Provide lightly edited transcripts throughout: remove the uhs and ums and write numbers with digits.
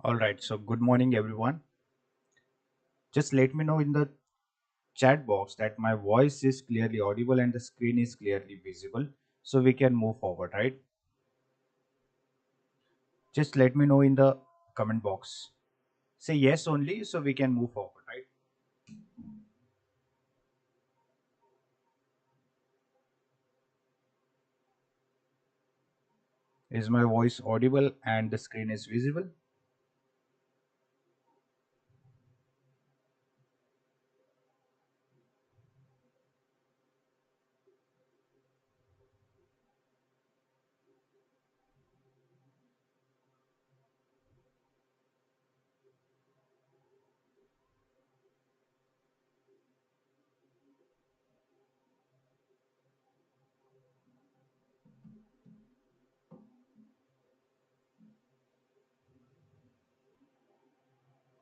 All right, so good morning, everyone. Just let me know in the chat box that my voice is clearly audible and the screen is clearly visible so we can move forward, right? Just let me know in the comment box. Say yes only so we can move forward, right? Is my voice audible and the screen is visible?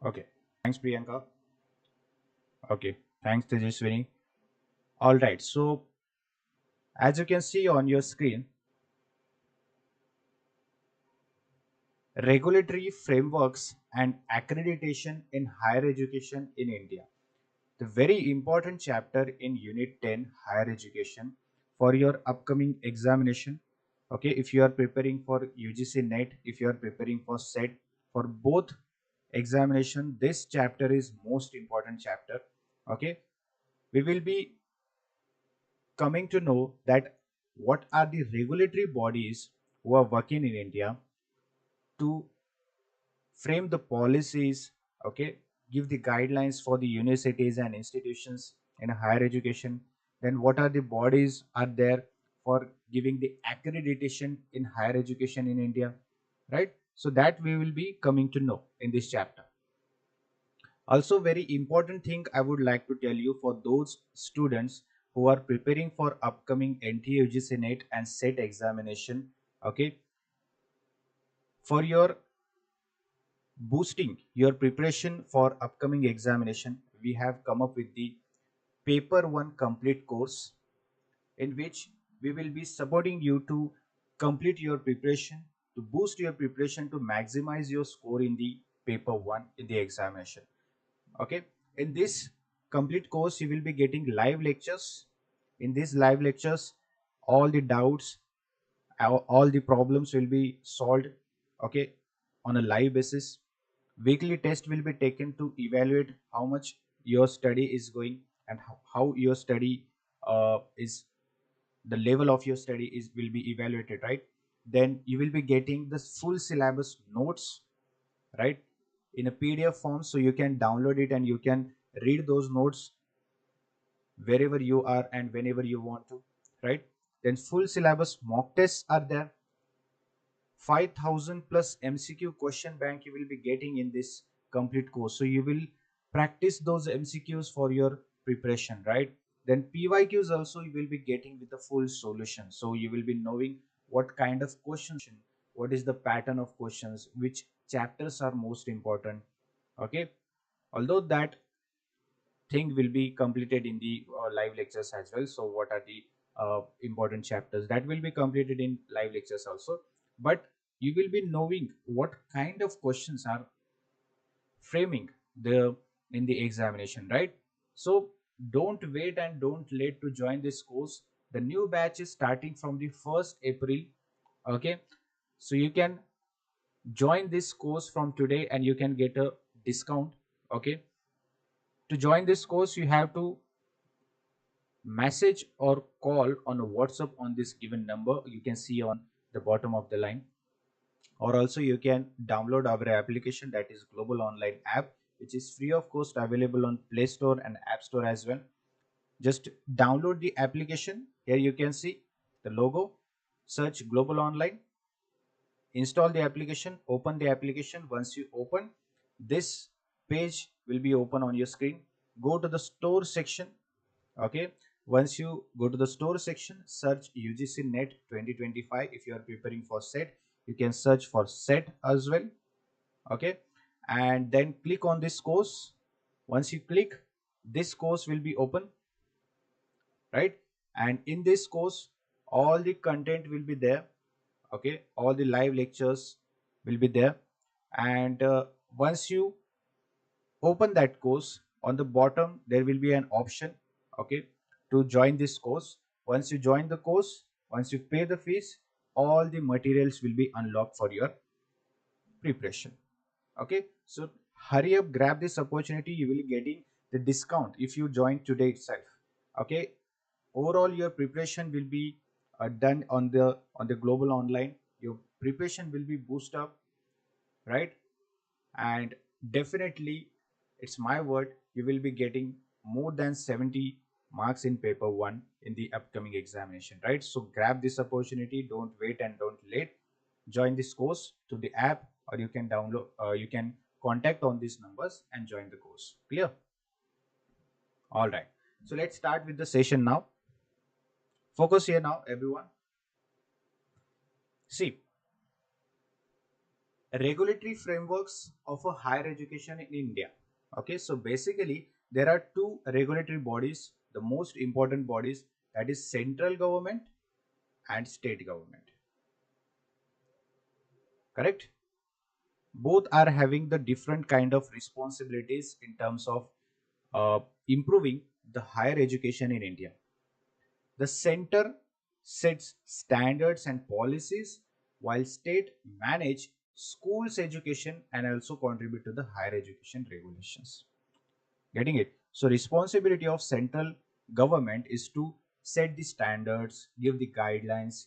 Okay. Thanks, Priyanka. Okay. Thanks, Tejaswini. All right. So, as you can see on your screen, regulatory frameworks and accreditation in higher education in India. The very important chapter in Unit 10 Higher Education for your upcoming examination. Okay, if you are preparing for UGC NET, if you are preparing for SET, for both examination, this chapter is most important chapter. Okay, we will be coming to know that what are the regulatory bodies who are working in India to frame the policies, okay, give the guidelines for the universities and institutions in higher education. Then what are the bodies are there for giving the accreditation in higher education in India, right? So that we will be coming to know in this chapter. Also, very important thing I would like to tell you for those students who are preparing for upcoming NTA UGC NET and SET examination. Okay, for your boosting your preparation for upcoming examination, we have come up with the paper 1 complete course, in which we will be supporting you to complete your preparation, to boost your preparation, to maximize your score in the paper 1 in the examination. Okay, in this complete course you will be getting live lectures. In these live lectures, all the doubts, all the problems will be solved, okay, on a live basis. Weekly test will be taken to evaluate how much your study is going, and how your study is, the level of your study is will be evaluated, right? Then you will be getting the full syllabus notes, right, in a PDF form, so you can download it and you can read those notes wherever you are and whenever you want to, right? Then full syllabus mock tests are there. 5,000 plus MCQ question bank you will be getting in this complete course. So you will practice those MCQs for your preparation, right? Then PYQs also you will be getting with the full solution. So you will be knowing what kind of questions, what is the pattern of questions, which chapters are most important. Okay. Although that thing will be completed in the live lectures as well. So what are the important chapters that will be completed in live lectures also, but you will be knowing what kind of questions are framing the in the examination, right? So don't wait and don't late to join this course. The new batch is starting from the 1st April. Okay, so you can join this course from today and you can get a discount. Okay, to join this course you have to message or call on a WhatsApp on this given number you can see on the bottom of the line, or also you can download our application, that is Global Online App, which is free of cost, available on Play Store and App Store as well. Just download the application. Here you can see the logo, search Global Online, install the application, open the application. Once you open, this page will be open on your screen. Go to the store section. Okay, once you go to the store section, search UGC NET 2025. If you are preparing for SET, you can search for SET as well. Okay, and then click on this course. Once you click, this course will be open, right? And in this course all the content will be there. Okay, all the live lectures will be there. And once you open that course, on the bottom there will be an option, okay, to join this course. Once you join the course, once you pay the fees, all the materials will be unlocked for your preparation. Okay, so hurry up, grab this opportunity. You will be getting the discount if you join today itself. Okay, overall your preparation will be done on the global online. Your preparation will be boosted up, right? And definitely, it's my word, you will be getting more than 70 marks in paper 1 in the upcoming examination, right? So grab this opportunity, don't wait and don't late. Join this course to the app, or you can download, you can contact on these numbers and join the course. Clear? All right, so let's start with the session now. Focus here now, everyone. See, regulatory frameworks of a higher education in India. Okay, so basically there are two regulatory bodies, the most important bodies, that is central government and state government. Correct? Both are having the different kind of responsibilities in terms of improving the higher education in India. The center sets standards and policies, while state manage schools education and also contribute to the higher education regulations. Getting it? So responsibility of central government is to set the standards, give the guidelines,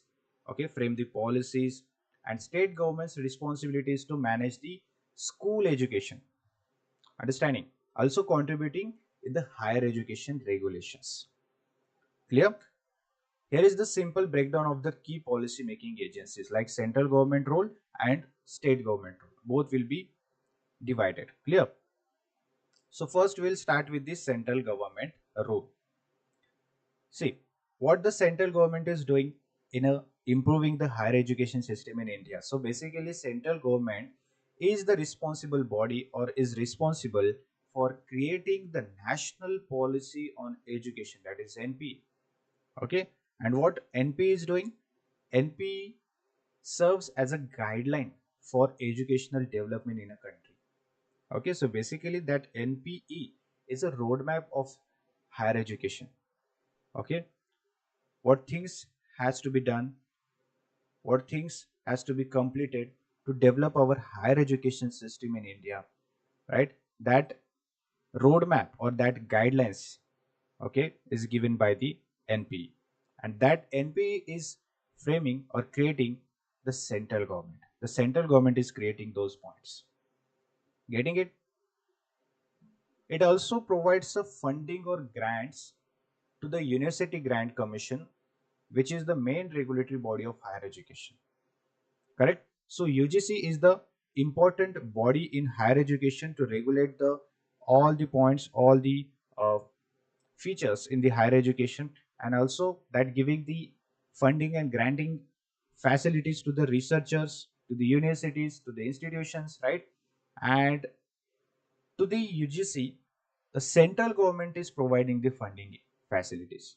okay, frame the policies, and state government's responsibility is to manage the school education. Understanding? Also contributing in the higher education regulations. Clear? Here is the simple breakdown of the key policy making agencies like central government role and state government role. Both will be divided. Clear? So first we'll start with the central government role. See, what the central government is doing in improving the higher education system in India. So basically central government is the responsible body or is responsible for creating the national policy on education, that is NP. Okay, and what NP is doing? NP serves as a guideline for educational development in a country. Okay, so basically that NPE is a roadmap of higher education. Okay, what things has to be done, what things has to be completed to develop our higher education system in India, right? That roadmap or that guidelines, okay, is given by the NPE, and that NPE is framing or creating the central government. The central government is creating those points. Getting it? It also provides a funding or grants to the University Grant Commission, which is the main regulatory body of higher education. Correct? So UGC is the important body in higher education to regulate the all the points, all the features in the higher education, and also that giving the funding and granting facilities to the researchers, to the universities, to the institutions, right? And to the UGC, the central government is providing the funding facilities.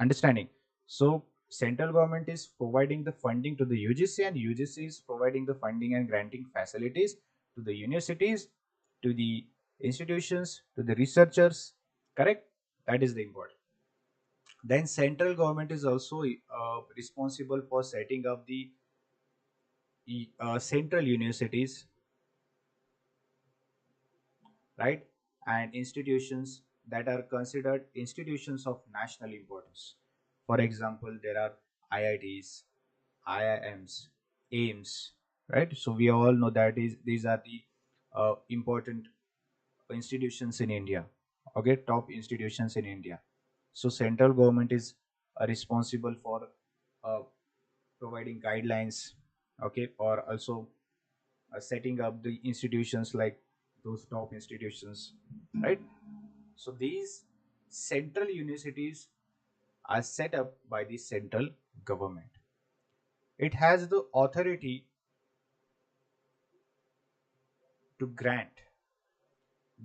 Understanding? So central government is providing the funding to the UGC, and UGC is providing the funding and granting facilities to the universities, to the institutions, to the researchers. Correct? That is the important. Then central government is also responsible for setting up the central universities, right? And institutions that are considered institutions of national importance. For example, there are IITs, IIMs, AIMS, right? So we all know that these are the important institutions in India. Okay, top institutions in India. So central government is responsible for uh, providing guidelines, okay, or also setting up the institutions like those top institutions, right? So these central universities are set up by the central government. It has the authority to grant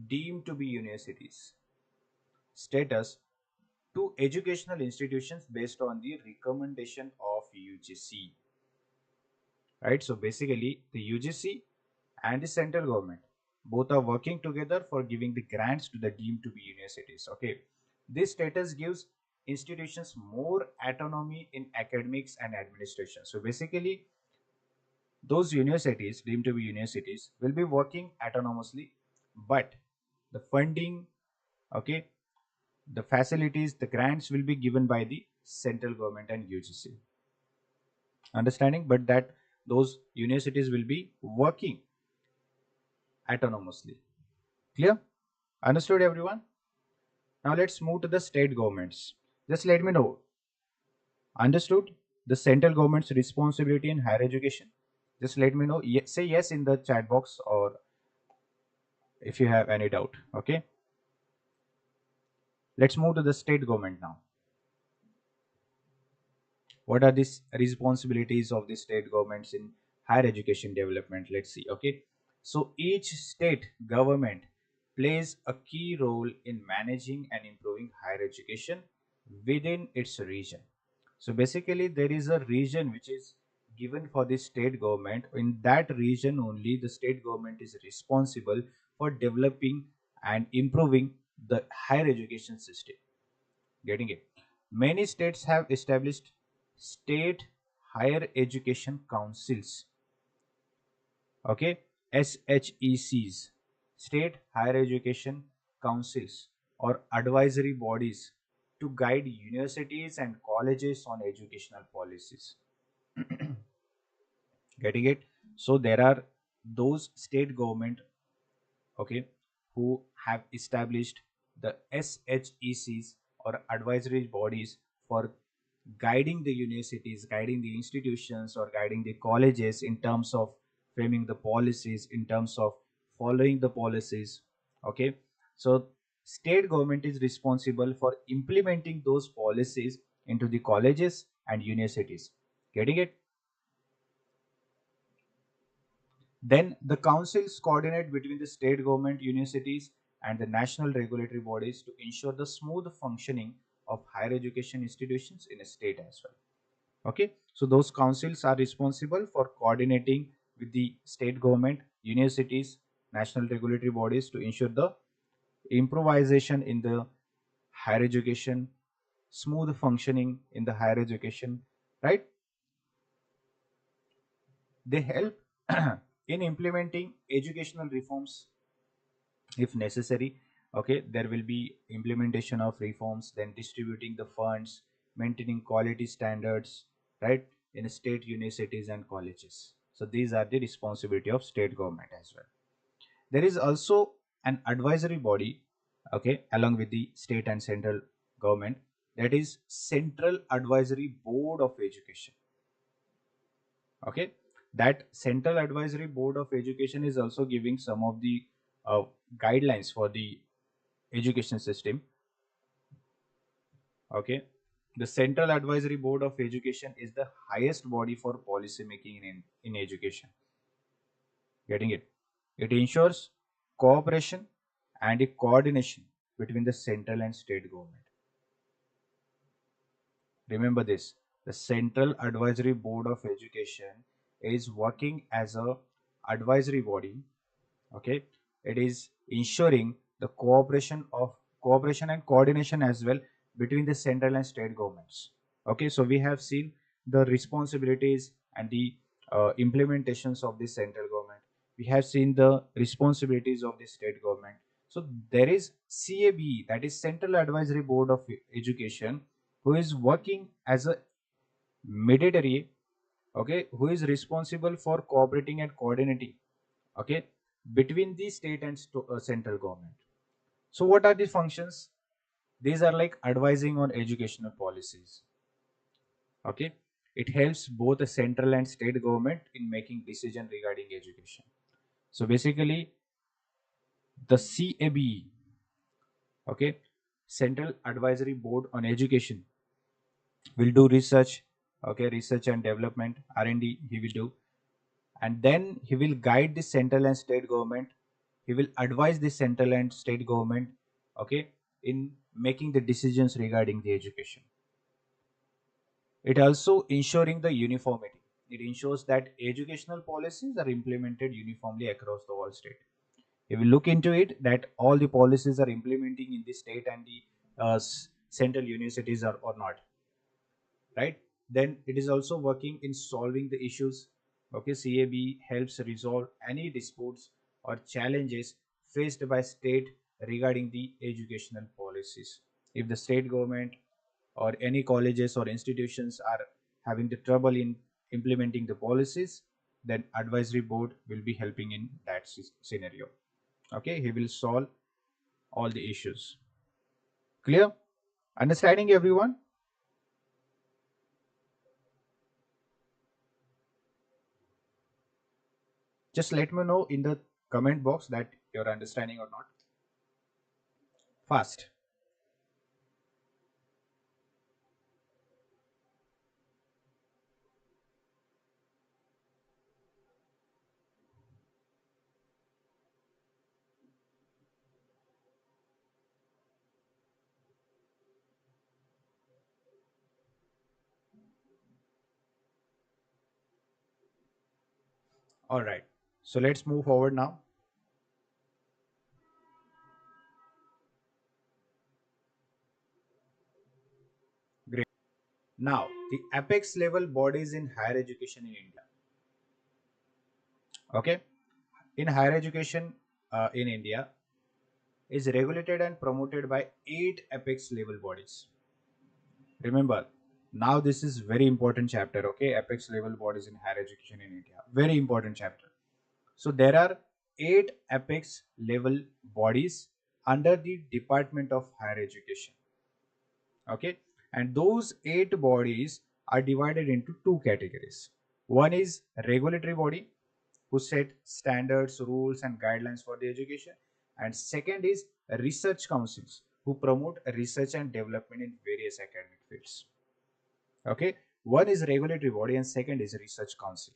deemed to be universities status to educational institutions based on the recommendation of UGC, right? So basically the UGC and the central government. Both are working together for giving the grants to the deemed to be universities. Okay, this status gives institutions more autonomy in academics and administration. So basically, those universities deemed to be universities will be working autonomously, but the funding, okay, the facilities, the grants will be given by the central government and UGC. Understanding, but that those universities will be working autonomously. Clear? Understood, everyone? Now let's move to the state governments. Just let me know. Understood the central government's responsibility in higher education? Just let me know. Say yes in the chat box, or if you have any doubt. Okay. Let's move to the state government now. What are these responsibilities of the state governments in higher education development? Let's see. Okay, so each state government plays a key role in managing and improving higher education within its region. So basically there is a region which is given for the state government. In that region only the state government is responsible for developing and improving the higher education system. Getting it? Many states have established state higher education councils, okay, SHECs, state higher education councils or advisory bodies to guide universities and colleges on educational policies. Getting it? So there are those state government, okay, who have established the SHECs or advisory bodies for guiding the universities, guiding the institutions, or guiding the colleges in terms of framing the policies, in terms of following the policies. Okay, so state government is responsible for implementing those policies into the colleges and universities. Getting it? Then the councils coordinate between the state government, universities, and the national regulatory bodies to ensure the smooth functioning of higher education institutions in a state as well. Okay, so those councils are responsible for coordinating with the state government, universities, national regulatory bodies to ensure the improvisation in the higher education, smooth functioning in the higher education, right? They help in implementing educational reforms if necessary. Okay, there will be implementation of reforms, then distributing the funds, maintaining quality standards, right, in state universities and colleges. So these are the responsibility of state government as well. There is also an advisory body, okay, along with the state and central government, that is Central Advisory Board of Education. Okay, that Central Advisory Board of Education is also giving some of the uh, guidelines for the education system. Okay, the Central Advisory Board of Education is the highest body for policy making in education. Getting it? It ensures cooperation and a coordination between the central and state government. Remember this, the Central Advisory Board of Education is working as a advisory body. Okay, it is ensuring the cooperation and coordination as well between the central and state governments. Okay, so we have seen the responsibilities and the implementations of the central government. We have seen the responsibilities of the state government. So there is CAB, that is Central Advisory Board of Education, who is working as a mediator, okay, who is responsible for cooperating and coordinating, okay, between the state and central government. So what are the functions? These are like advising on educational policies. Okay, it helps both the central and state government in making decision regarding education. So basically the CAB, okay, Central Advisory Board on Education, will do research, okay, research and development, R&D he will do, and then he will guide the central and state government. He will advise the central and state government, okay, in making the decisions regarding the education. It also ensuring the uniformity. it ensures that educational policies are implemented uniformly across the whole state. If we look into it, that all the policies are implementing in the state and the central universities or not, right? Then it is also working in solving the issues. Okay, CAB helps resolve any disputes or challenges faced by state regarding the educational policies. If the state government or any colleges or institutions are having the trouble in implementing the policies, then advisory board will be helping in that scenario. Okay, he will solve all the issues. Clear? Understanding, everyone? Just let me know in the comment box that you're understanding or not. Fast. All right. So let's move forward now. Great. Now, the apex level bodies in higher education in India. Okay. In higher education in India is regulated and promoted by 8 apex level bodies. Remember, now this is very important chapter. Okay. Apex level bodies in higher education in India. Very important chapter. So there are 8 apex level bodies under the Department of Higher Education. Okay, and those 8 bodies are divided into 2 categories. One is regulatory body who set standards, rules, and guidelines for the education, and second is research councils who promote research and development in various academic fields. Okay, one is regulatory body and second is research council,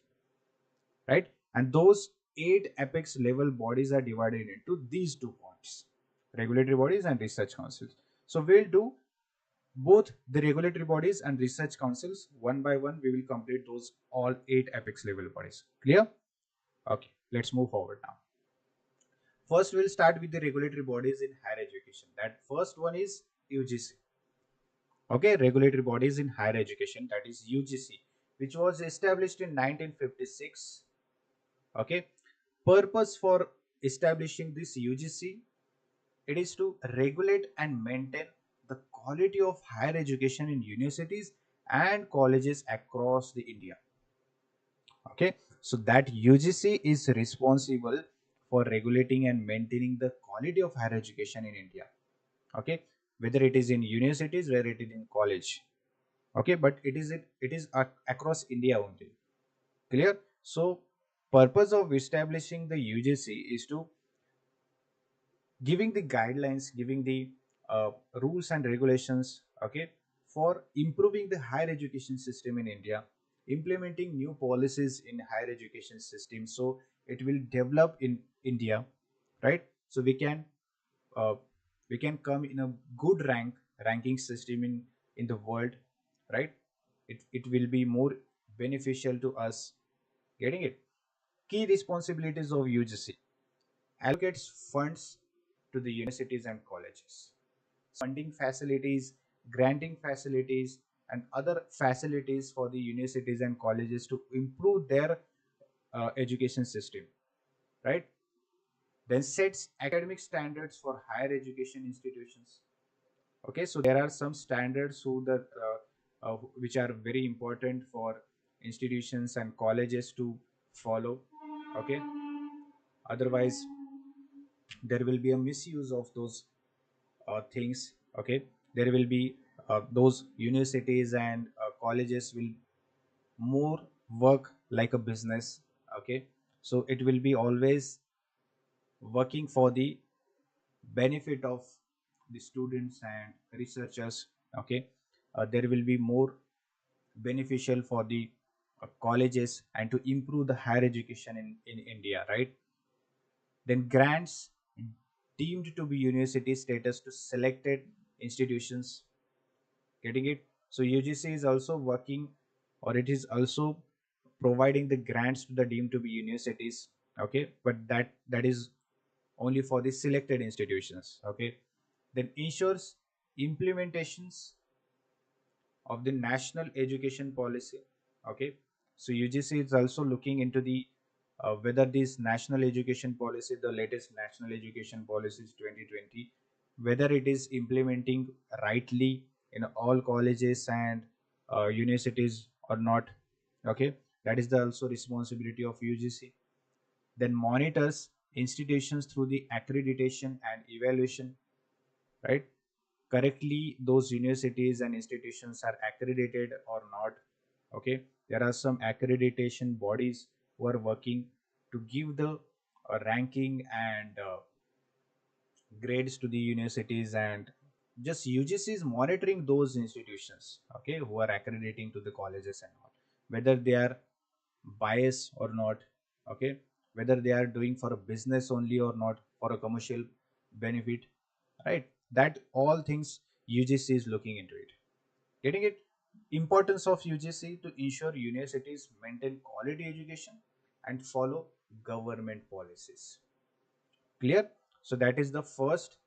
right? And those 8 apex level bodies are divided into these 2 points: regulatory bodies and research councils. So we'll do both the regulatory bodies and research councils one by one. We will complete those all 8 apex level bodies. Clear? Okay, let's move forward now. First, we'll start with the regulatory bodies in higher education. That first one is UGC. Okay, regulatory bodies in higher education, that is UGC, which was established in 1956. Okay, purpose for establishing this UGC, it is to regulate and maintain the quality of higher education in universities and colleges across the India. Okay, so that UGC is responsible for regulating and maintaining the quality of higher education in India. Okay, whether it is in universities, whether it is in college. Okay, but it is across India only. Clear? So purpose of establishing the UGC is to giving the guidelines, giving the rules and regulations, okay, for improving the higher education system in India, implementing new policies in higher education system, so it will develop in India, right? So uh, we can come in a good ranking system in the world, right? It will be more beneficial to us. Getting it? Key responsibilities of UGC: allocates funds to the universities and colleges, funding facilities, granting facilities, and other facilities for the universities and colleges to improve their education system, right? Then sets academic standards for higher education institutions. Okay, so there are some standards which are very important for institutions and colleges to follow. Okay, otherwise there will be a misuse of those things. Okay, there will be those universities and colleges will more work like a business. Okay, so it will be always working for the benefit of the students and researchers. Okay, there will be more beneficial for the colleges and to improve the higher education in India, right? Then grants deemed to be university status to selected institutions. Getting it? So UGC is also working, or it is also providing the grants to the deemed to be universities. Okay, but that is only for the selected institutions. Okay, then ensures implementations of the national education policy. Okay, so UGC is also looking into the whether this national education policy, the latest national education policy is 2020, whether it is implementing rightly in all colleges and universities or not. Okay, that is the also responsibility of UGC. Then monitors institutions through the accreditation and evaluation, right? Correctly those universities and institutions are accredited or not. Okay, there are some accreditation bodies who are working to give the ranking and grades to the universities, and just UGC is monitoring those institutions, okay, who are accrediting to the colleges and all, whether they are biased or not. Okay, whether they are doing for a business only or not for a commercial benefit, right? That all things UGC is looking into it. Getting it? Importance of UGC to ensure universities maintain quality education and follow government policies. Clear? So that is the first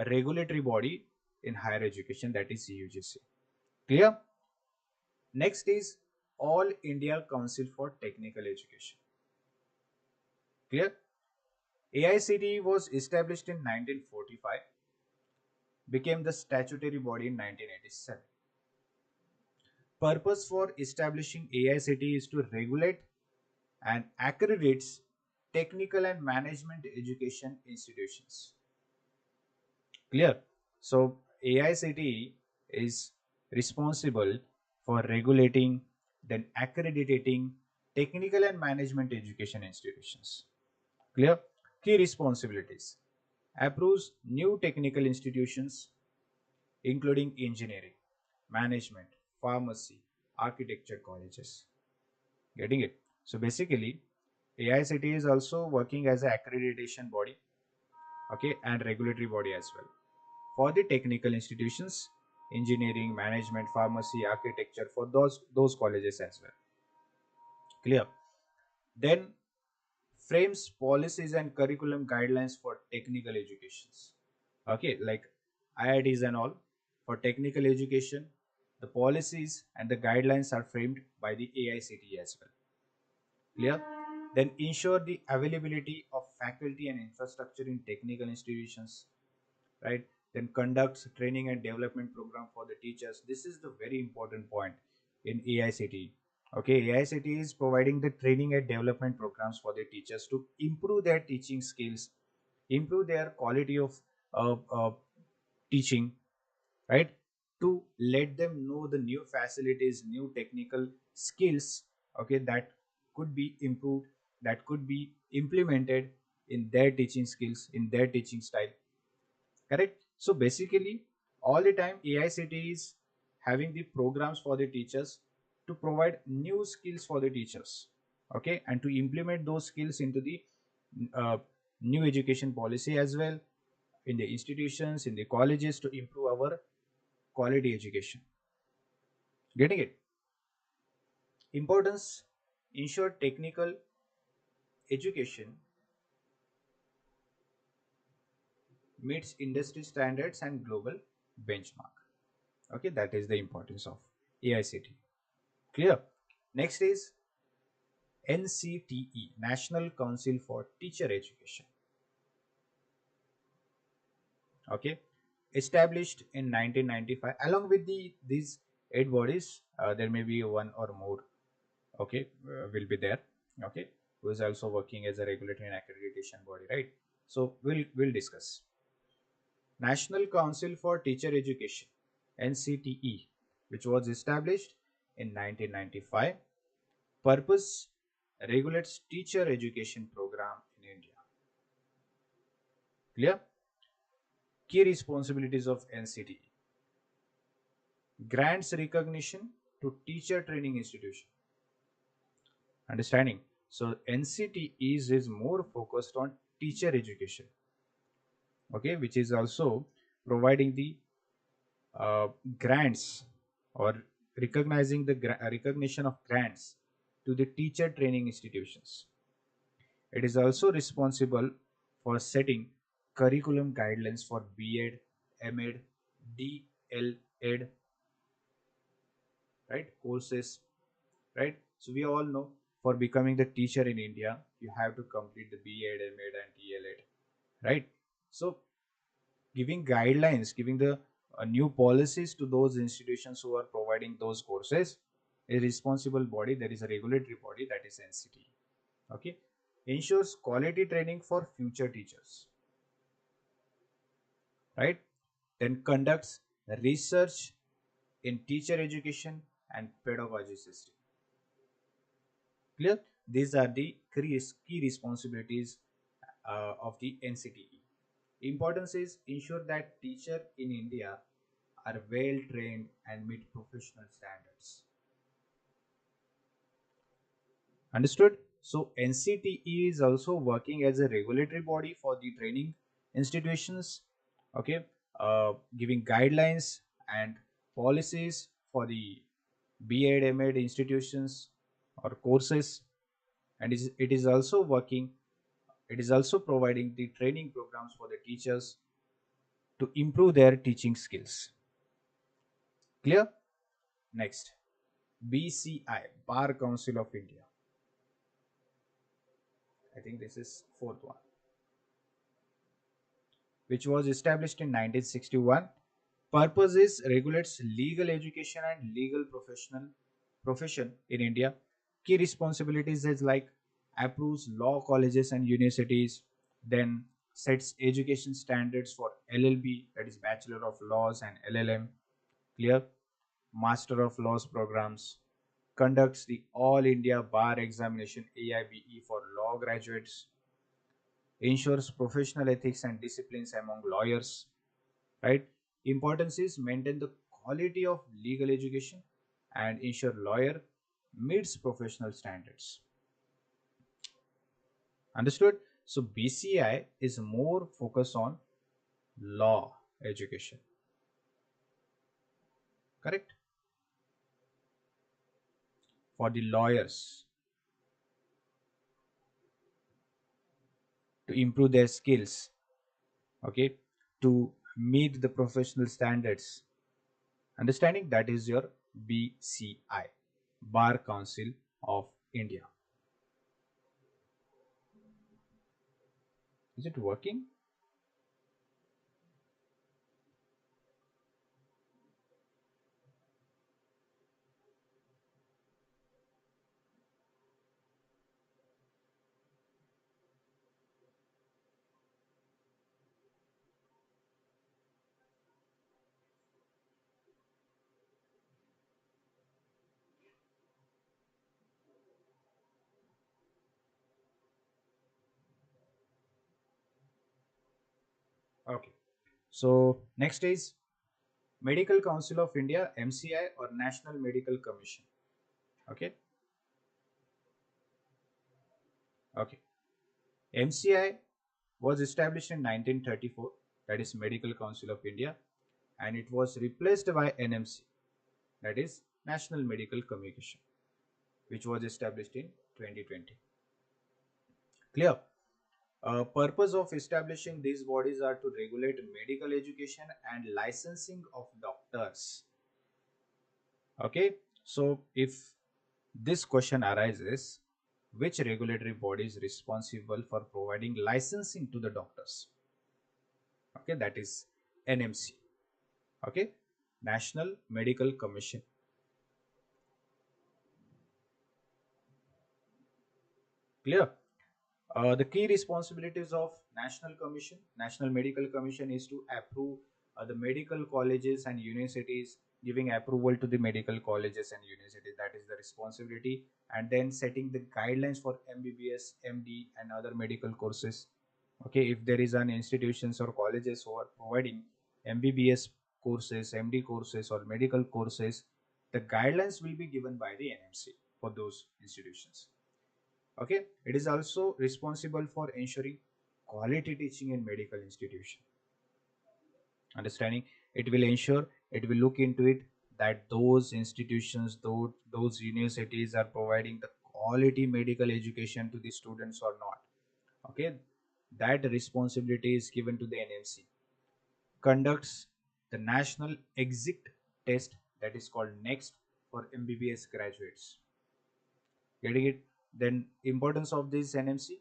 regulatory body in higher education, that is UGC. Clear? Next is All India Council for Technical Education. Clear? AICTE was established in 1945, became the statutory body in 1987. Purpose for establishing AICTE is to regulate and accredits technical and management education institutions. Clear? So AICTE is responsible for regulating, then accrediting technical and management education institutions. Clear? Key responsibilities: approves new technical institutions including engineering, management, pharmacy, architecture colleges. Getting it? So basically, AICTE is also working as an accreditation body, okay, and regulatory body as well for the technical institutions, engineering, management, pharmacy, architecture, for those colleges as well. Clear? Then frames policies and curriculum guidelines for technical educations. Okay, like IITs and all. For technical education, the policies and the guidelines are framed by the AICTE as well. Clear? Then ensure the availability of faculty and infrastructure in technical institutions, right? Then conducts training and development program for the teachers. This is the very important point in AICTE. Okay, AICTE is providing the training and development programs for the teachers to improve their teaching skills, improve their quality of teaching, right? To let them know the new facilities, new technical skills, okay, that could be improved, that could be implemented in their teaching skills, in their teaching style. Correct? So basically, all the time AICTE is having the programs for the teachers to provide new skills for the teachers, okay, and to implement those skills into the uh, new education policy as well, in the institutions, in the colleges, to improve our quality education. Getting it? Importance: ensure technical education meets industry standards and global benchmark. Okay, that is the importance of AICTE. Clear? Next is NCTE, National Council for Teacher Education. Okay, established in 1995. Along with these eight bodies, there may be one or more. Okay, will be there. Okay, who is also working as a regulatory and accreditation body, right? So we'll discuss. National Council for Teacher Education, NCTE, which was established in 1995. Purpose: regulates teacher education program in India. Clear? Key responsibilities of NCTE: grants recognition to teacher training institution. Understanding? So NCTE is more focused on teacher education, okay, which is also providing the grants or recognizing the recognition of grants to the teacher training institutions. It is also responsible for setting curriculum guidelines for B.Ed, M.Ed, D.L.Ed, right, courses, right? So we all know for becoming the teacher in India, you have to complete the B.Ed, M.Ed, and D.L.Ed, right? So giving guidelines, giving the new policies to those institutions who are providing those courses, a responsible body, there is a regulatory body, that is NCT. Okay, ensures quality training for future teachers, right? Then conducts research in teacher education and pedagogy system. Clear? These are the key responsibilities of the NCTE. Importance is ensure that teacher in India are well trained and meet professional standards. Understood? So NCTE is also working as a regulatory body for the training institutions, okay, giving guidelines and policies for the B.Ed, M.Ed institutions or courses, and it is also working. It is also providing the training programs for the teachers to improve their teaching skills. Clear? Next, BCI, Bar Council of India. I think this is fourth one, which was established in 1961. Purpose is regulates legal education and legal profession in India. Key responsibilities is like approves law colleges and universities, then sets education standards for LLB, that is Bachelor of Laws, and LLM, clear, Master of Laws programs, conducts the All India Bar Examination AIBE for law graduates, ensures professional ethics and disciplines among lawyers, right? Importance is maintain the quality of legal education and ensure lawyer meets professional standards. Understood? So BCI is more focused on law education, correct? For the lawyers to improve their skills, okay, to meet the professional standards. Understanding, that is your BCI, Bar Council of India. Is it working? Okay. So next is Medical Council of India, MCI, or National Medical Commission. Okay. Okay. MCI was established in 1934, that is Medical Council of India, and it was replaced by NMC, that is National Medical Commission, which was established in 2020. Clear? Purpose of establishing these bodies are to regulate medical education and licensing of doctors. Okay, so if this question arises, which regulatory body is responsible for providing licensing to the doctors? Okay, that is NMC. Okay, National Medical Commission. Clear? The key responsibilities of National Medical Commission, is to approve the medical colleges and universities, giving approval to the medical colleges and universities. That is the responsibility, and then setting the guidelines for MBBS, MD, and other medical courses. Okay, if there is an institutions or colleges who are providing MBBS courses, MD courses, or medical courses, the guidelines will be given by the NMC for those institutions. Okay, it is also responsible for ensuring quality teaching in medical institution. Understanding, it will ensure, it will look into it that those institutions, those universities are providing the quality medical education to the students or not. Okay, that responsibility is given to the NMC. Conducts the national exit test, that is called next, for MBBS graduates. Getting it? Then importance of this NMC: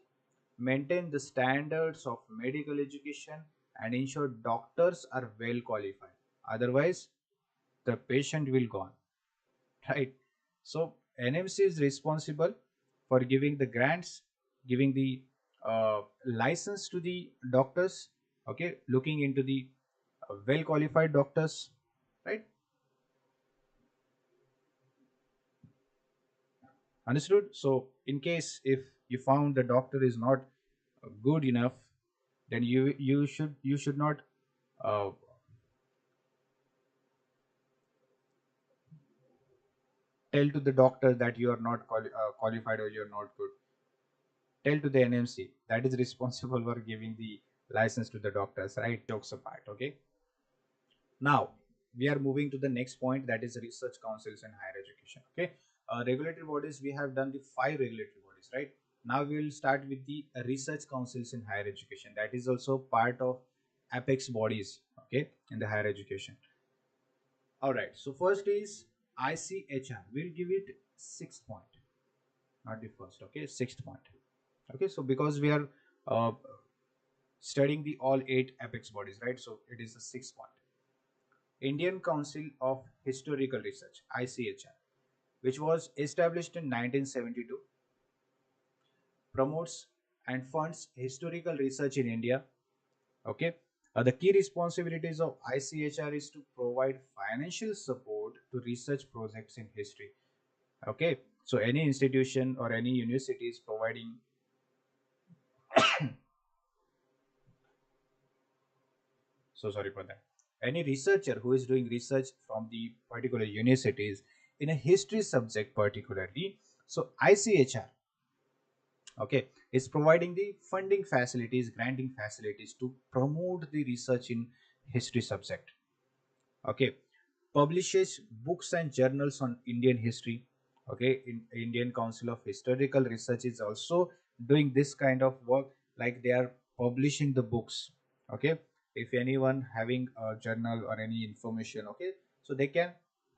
maintain the standards of medical education and ensure doctors are well qualified. Otherwise, the patient will gone, right? So NMC is responsible for giving the grants, giving the license to the doctors. Okay, looking into the well qualified doctors, right? Understood? So in case if you found the doctor is not good enough, then you should not uh, tell to the doctor that you are not qualified or you're not good. Tell to the NMC that is responsible for giving the license to the doctors, right? Jokes apart. Okay, now we are moving to the next point, that is research councils in higher education. Okay, regulatory bodies, we have done the five regulatory bodies, right? Now we will start with the research councils in higher education, that is also part of apex bodies, okay, in the higher education. All right, so first is ICHR. We'll give it sixth point, not the first. Okay, sixth point. Okay, so because we are uh, studying the all eight apex bodies, right? So it is the sixth point. Indian Council of Historical Research, ICHR, which was established in 1972, promotes and funds historical research in India. Okay, the key responsibilities of ICHR is to provide financial support to research projects in history. Okay, so any institution or any university is providing, so sorry for that, any researcher who is doing research from the particular universities in a history subject particularly, so ICHR, okay, is providing the funding facilities, granting facilities to promote the research in history subject. Okay, publishes books and journals on Indian history. Okay, in Indian Council of Historical Research is also doing this kind of work, like they are publishing the books. Okay, if anyone having a journal or any information, okay, so they can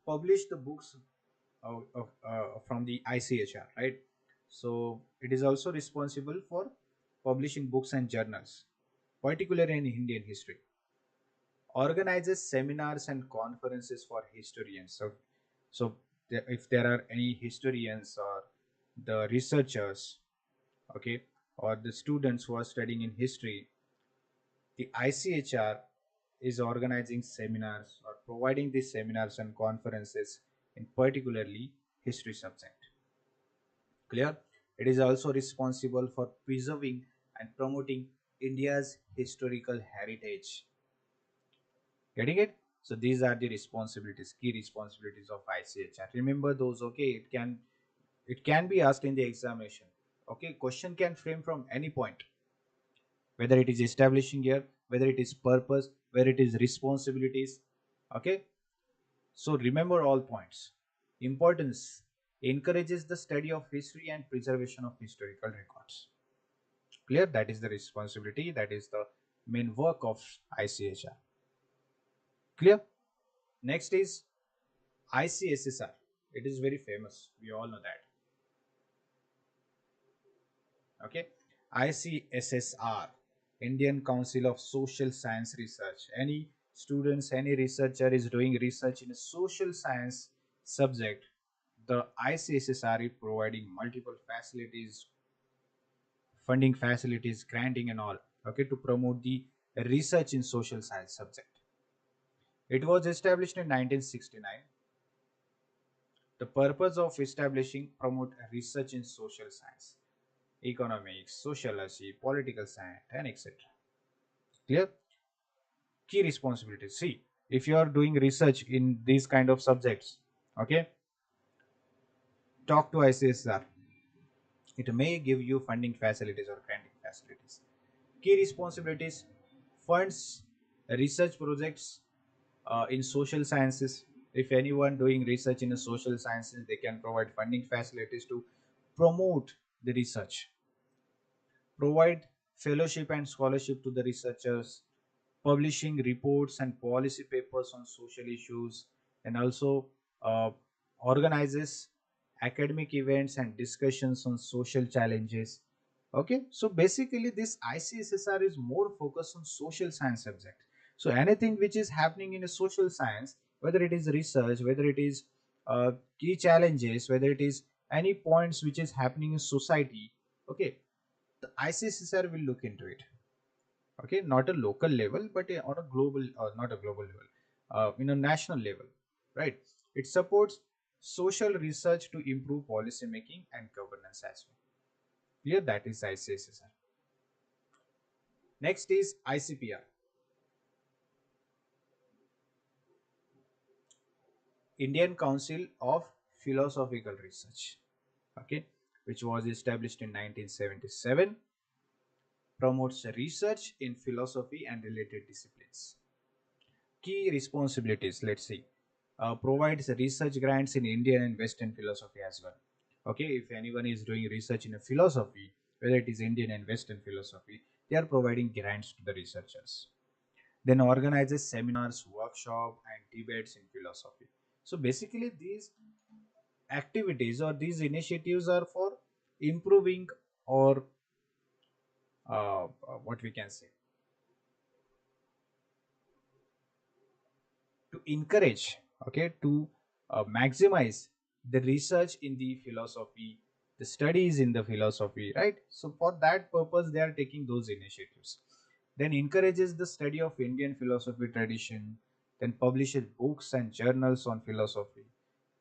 publish the books from the ICHR, right? So it is also responsible for publishing books and journals, particularly in Indian history. Organizes seminars and conferences for historians. So if there are any historians or the researchers, okay, or the students who are studying in history, the ICHR is organizing seminars or providing these seminars and conferences in particularly history subject. Clear? It is also responsible for preserving and promoting India's historical heritage. Getting it? So these are the responsibilities, key responsibilities of ICHR. Remember those, okay? It can be asked in the examination. Okay, question can frame from any point, whether it is establishing year, whether it is purpose, whether it is responsibilities. Okay, so remember all points. Importance: encourages the study of history and preservation of historical records. Clear? That is the responsibility. That is the main work of ICHR. Clear? Next is ICSSR. It is very famous. We all know that. Okay. ICSSR, Indian Council of Social Science Research. Any students, any researcher is doing research in a social science subject, the ICSSR is providing multiple facilities, funding facilities, granting and all. Okay, to promote the research in social science subject. It was established in 1969. The purpose of establishing promote research in social science, economics, sociology, political science, and etc. Clear? Key responsibilities. See, if you are doing research in these kind of subjects, okay, talk to ICSR. It may give you funding facilities or granting facilities. Key responsibilities: funds research projects in social sciences. If anyone doing research in the social sciences, they can provide funding facilities to promote the research, provide fellowship and scholarship to the researchers, publishing reports and policy papers on social issues, and also uh, organizes academic events and discussions on social challenges. Okay, so basically this ICSSR is more focused on social science subject. So anything which is happening in a social science, whether it is research, whether it is key challenges, whether it is any points which is happening in society, okay, the ICSSR will look into it. Okay, not a local level, but on a global, or not a global level, in a national level, right? It supports social research to improve policy making and governance as well. Here, that is ICSSR. Next is ICPR, Indian Council of Philosophical Research. Okay, which was established in 1977, promotes research in philosophy and related disciplines. Key responsibilities, let's see. Provides research grants in Indian and Western philosophy as well. Okay, if anyone is doing research in a philosophy, whether it is Indian and Western philosophy, they are providing grants to the researchers. Then organizes seminars, workshop and debates in philosophy. So basically these activities or these initiatives are for improving, or what we can say, to encourage, okay, to maximize the research in the philosophy, the studies in the philosophy, right? So for that purpose they are taking those initiatives. Then encourages the study of Indian philosophy tradition, then publishes books and journals on philosophy,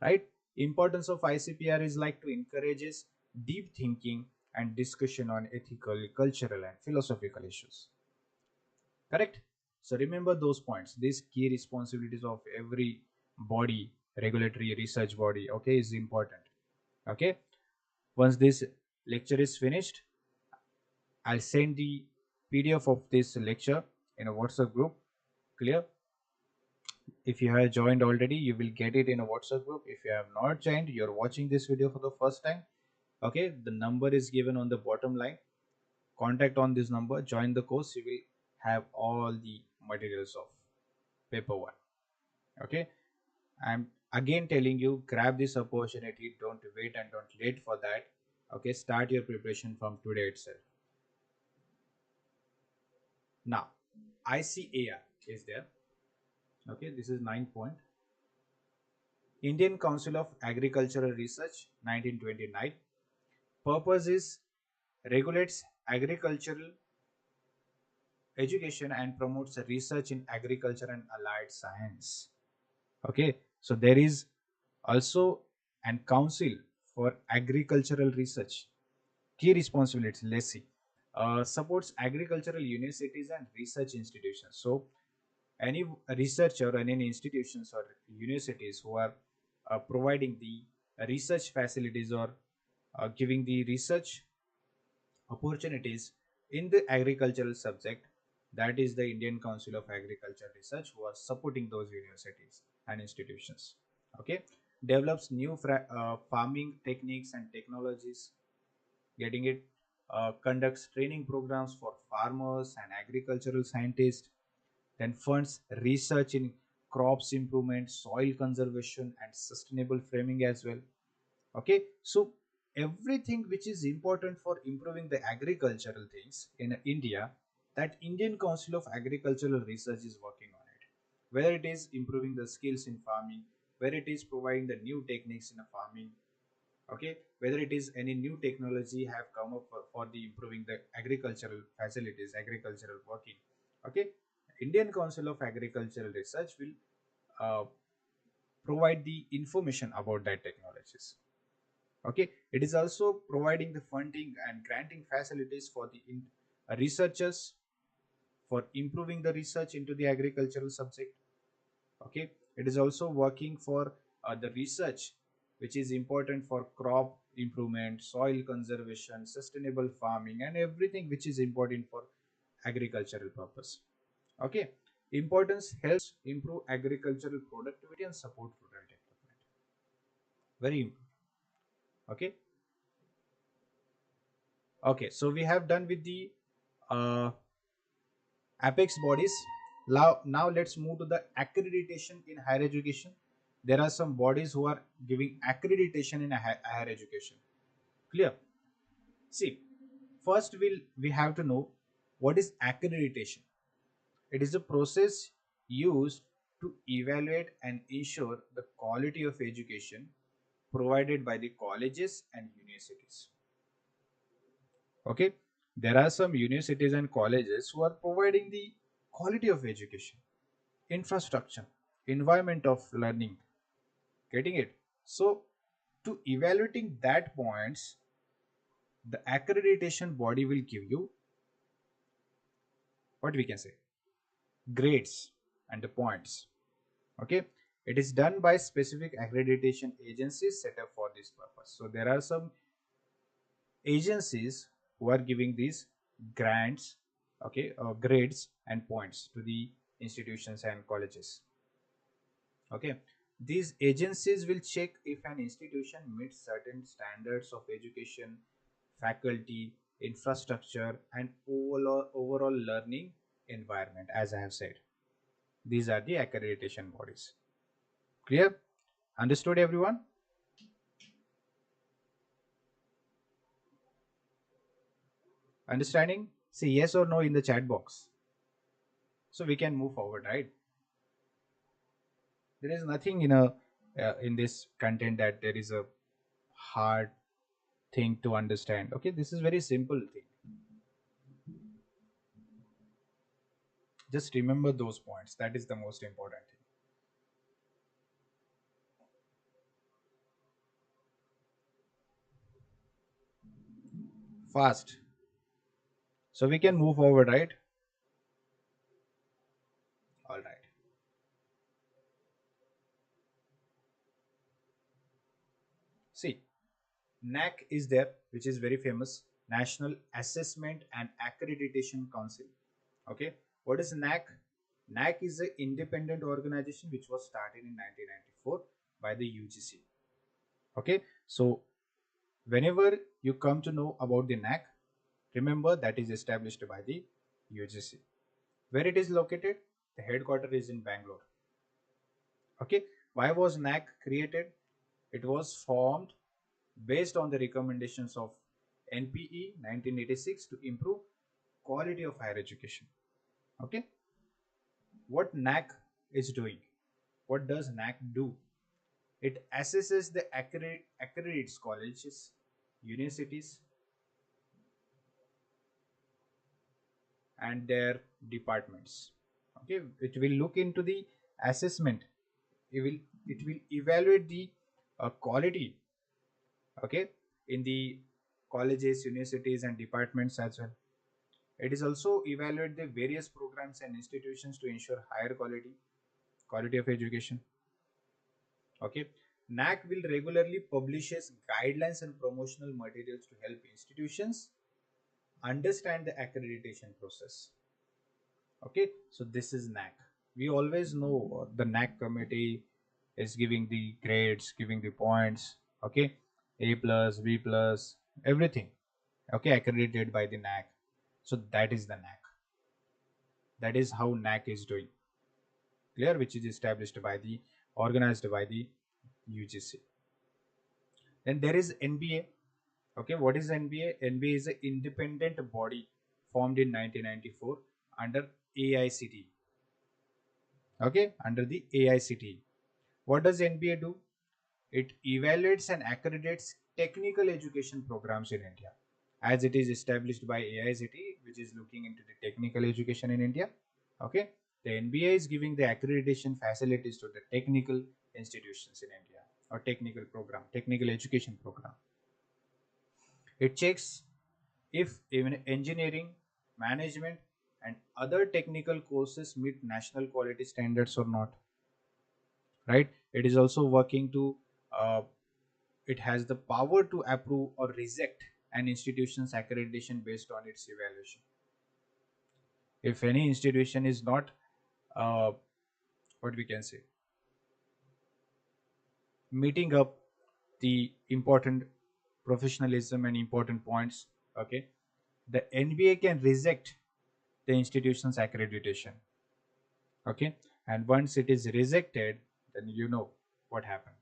right? Importance of ICPR is like to encourages deep thinking and discussion on ethical, cultural and philosophical issues. Correct? So remember those points. These key responsibilities of every body, regulatory research body, okay, is important. Okay. Once this lecture is finished, I'll send the PDF of this lecture in a WhatsApp group. Clear? If you have joined already, you will get it in a WhatsApp group. If you have not joined, you're watching this video for the first time. Okay, the number is given on the bottom line. Contact on this number, join the course. You will have all the materials of paper one. Okay, I'm again telling you, grab this opportunity, don't wait and don't wait for that. Okay, start your preparation from today itself. Now ICAR is there. Okay, this is 9 point. Indian Council of Agricultural Research 1929. Purpose is regulates agricultural education and promotes research in agriculture and allied science. Okay, so there is also an council for agricultural research. Key responsibilities, let's see. Supports agricultural universities and research institutions. So any researcher and any institutions or universities who are providing the research facilities or giving the research opportunities in the agricultural subject, that is the Indian Council of Agriculture Research, who are supporting those universities and institutions. Okay, develops new farming techniques and technologies, getting it, conducts training programs for farmers and agricultural scientists, then funds research in crops improvement, soil conservation and sustainable farming as well. Okay, so everything which is important for improving the agricultural things in India, that Indian Council of Agricultural Research is working on it. Whether it is improving the skills in farming, whether it is providing the new techniques in a farming, okay, whether it is any new technology have come up for the improving the agricultural facilities, agricultural working. Okay, Indian Council of Agricultural Research will uh, provide the information about that technologies. Okay, it is also providing the funding and granting facilities for the researchers for improving the research into the agricultural subject. Okay, it is also working for the research which is important for crop improvement, soil conservation, sustainable farming and everything which is important for agricultural purpose. Okay, importance helps improve agricultural productivity and support rural development. Very important. Okay, Okay, so we have done with the uh, apex bodies. Now let's move to the accreditation in higher education. There are some bodies who are giving accreditation in higher education. Clear? See, first we have to know what is accreditation. It is a process used to evaluate and ensure the quality of education provided by the colleges and universities. Okay, there are some universities and colleges who are providing the quality of education, infrastructure, environment of learning. Getting it? So, to evaluating that points, the accreditation body will give you what we can say grades and the points. Okay, it is done by specific accreditation agencies set up for this purpose. So there are some agencies who are giving these grants, okay, grades and points to the institutions and colleges. Okay, these agencies will check if an institution meets certain standards of education, faculty, infrastructure, and overall learning environment. As I have said, these are the accreditation bodies. Clear? Understood, everyone? Understanding? Say yes or no in the chat box. So we can move forward, right? There is nothing in this content that there is a hard thing to understand. Okay, this is very simple thing. Just remember those points. That is the most important thing. Fast. So we can move forward, right? All right. See, NAC is there, which is very famous, National Assessment and Accreditation Council. Okay, what is NAC? NAC is an independent organization which was started in 1994 by the UGC. Okay, so whenever you come to know about the NAC, remember that is established by the UGC. Where it is located? The headquarters is in Bangalore. Okay, why was NAC created? It was formed based on the recommendations of NPE 1986 to improve quality of higher education. Okay, what NAC is doing? What does NAC do? It assesses the accredits colleges, universities, and their departments. Okay, it will look into the assessment. It will evaluate the quality. Okay, in the colleges, universities, and departments as well. It is also evaluate the various programs and institutions to ensure higher quality of education. Okay, NAC will regularly publishes guidelines and promotional materials to help institutions understand the accreditation process. Okay, so this is NAC. We always know the NAC committee is giving the grades, giving the points. Okay, A plus, B plus, everything. Okay, accredited by the NAC. So that is the NAC. That is how NAC is doing. Clear? Which is established by the organized by the UGC. Then there is NBA. Okay, what is NBA? NBA is an independent body formed in 1994 under AICT. Okay, under the AICT. What does NBA do? It evaluates and accredits technical education programs in India, as it is established by AICT, which is looking into the technical education in India. Okay, the NBA is giving the accreditation facilities to the technical institutions in India or technical education program. It checks if even engineering, management, and other technical courses meet national quality standards or not. Right? It is also working to. It has the power to approve or reject an institution's accreditation based on its evaluation. If any institution is not, what we can say, meeting up the important professionalism and important points, Okay, the NBA can reject the institution's accreditation. Okay, and once it is rejected, then you know what happened.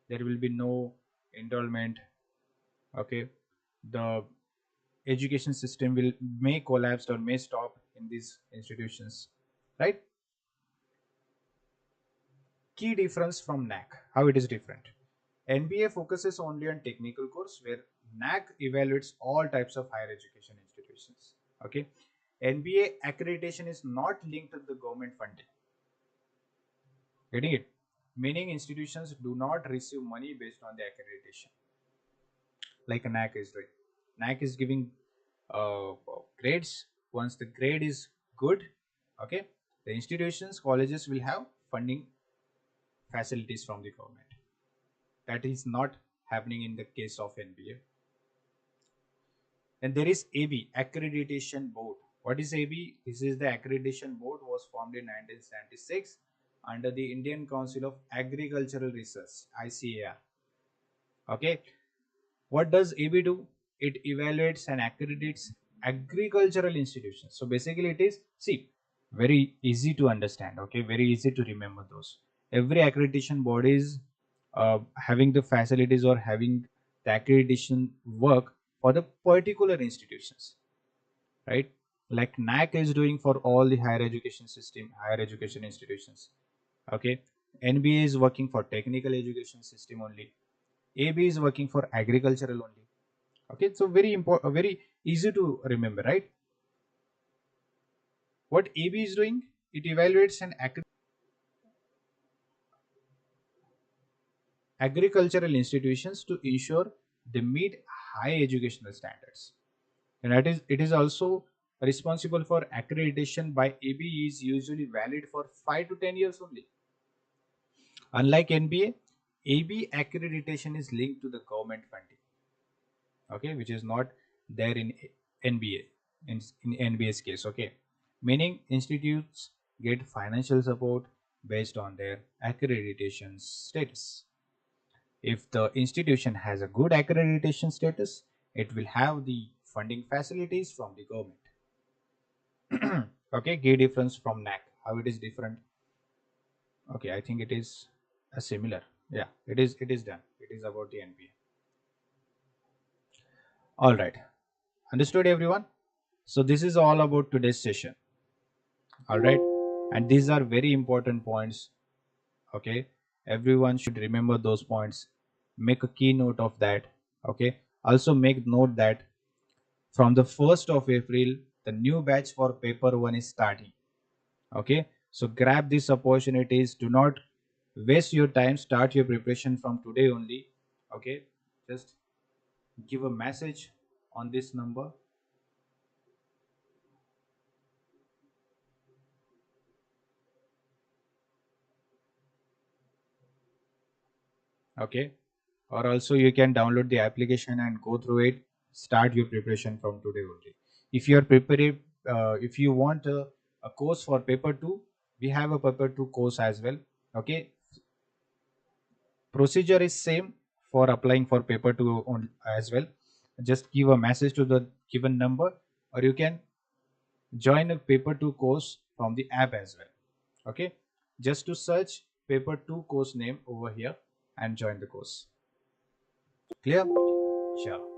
There will be no enrollment. Okay, the education system will may collapse or may stop in these institutions, right? Key difference from NAC, how it is different. NBA focuses only on technical course, where NAC evaluates all types of higher education institutions. Okay, NBA accreditation is not linked to the government funding. Getting it? Meaning institutions do not receive money based on the accreditation, like a NAC is doing. NAC is giving uh, grades. Once the grade is good, okay, the institutions, colleges will have funding facilities from the government. That is not happening in the case of NBA. And there is AB, Accreditation Board. What is AB? This is the Accreditation Board, was formed in 1976 under the Indian Council of Agricultural Research, ICAR. Okay, what does AB do? It evaluates and accredits agricultural institutions. So basically, it is, see, very easy to understand. Okay, very easy to remember those. Every accreditation body is having the facilities or having the accreditation work for the particular institutions, right? Like NAC is doing for all the higher education system, higher education institutions. Okay, NBA is working for technical education system only. AB is working for agricultural only. Okay, so very important, very easy to remember, right? What AB is doing, it evaluates an agricultural institutions to ensure they meet high educational standards, and that is, it is also responsible for accreditation by AB is usually valid for 5 to 10 years only. Unlike NBA, AB accreditation is linked to the government funding, okay, which is not there in NBA, in NBA's case. Okay, meaning institutes get financial support based on their accreditation status. If the institution has a good accreditation status, it will have the funding facilities from the government. Okay, key difference from NAC, how it is different. Okay, I think it is a similar. Yeah, it is done. It is about the NBA. All right, understood everyone. So this is all about today's session. All right, and these are very important points. Okay, everyone should remember those points. Make a keynote of that. Okay, also make note that from the 1st of April, the new batch for paper 1 is starting. Okay, so grab these opportunities. Do not waste your time. Start your preparation from today only. Okay, just give a message on this number. Okay, or also you can download the application and go through it. Start your preparation from today only. If you are prepared, if you want a course for paper 2, we have a paper 2 course as well. Okay, procedure is same for applying for paper 2 on as well. Just give a message to the given number, or you can join a paper 2 course from the app as well. Okay, just to search paper 2 course name over here and join the course. Clear? Sure.